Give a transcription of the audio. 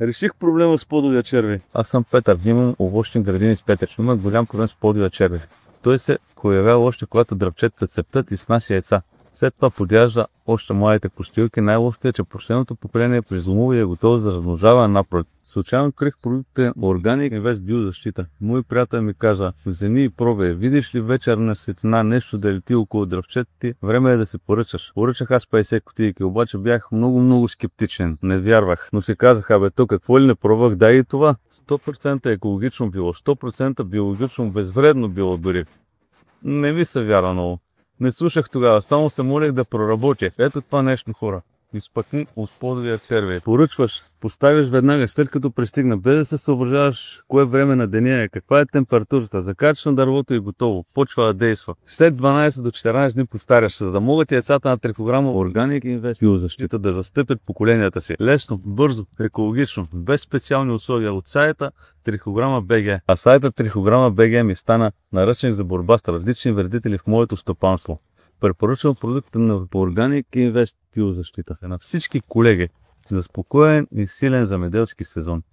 Реших проблема с плодовия червей. Аз съм Петър, имам овощни градини с Петър. Има голям проблем с плодовия червей. Той се появява още когато дръвчетата цептат и снася яйца. След това подяжда още младите пустилки. Най-лошото е, че последното поколение призумува и е готово за размножаване напрот. Случайно открих продуктите Organic Invest биозащита. Мой приятел ми каза: вземи и пробвай. Видиш ли вечерна светлина нещо да лети около дръвчета ти, време е да се поръчаш. Поръчах аз 50 кутийки, обаче бях много скептичен. Не вярвах, но си казах: то какво ли не пробвах, дай и това. 100% екологично било, 100% биологично безвредно било дори. Не ми се вярва много. Не слушах тогава, само се молех да проработя. Ето това нещо, хора. Изпъкни от плодовия червей. Поръчваш, поставяш веднага, след като пристигна, без да се съображаваш кое време на деня е, каква е температурата, закачаш на дървото и готово. Почва да действа. След 12 до 14 дни повтаряш, за да могат яйцата на трихограма Organic Invest биозащита да застъпят поколенията си. Лесно, бързо, екологично, без специални условия от сайта Трихограма БГ. А сайта Трихограма БГ ми стана наръчник за борба с различни вредители в моето стопанство. Препоръчвам продукта на Organic Invest биозащита на всички колеги за спокоен и силен земеделски сезон.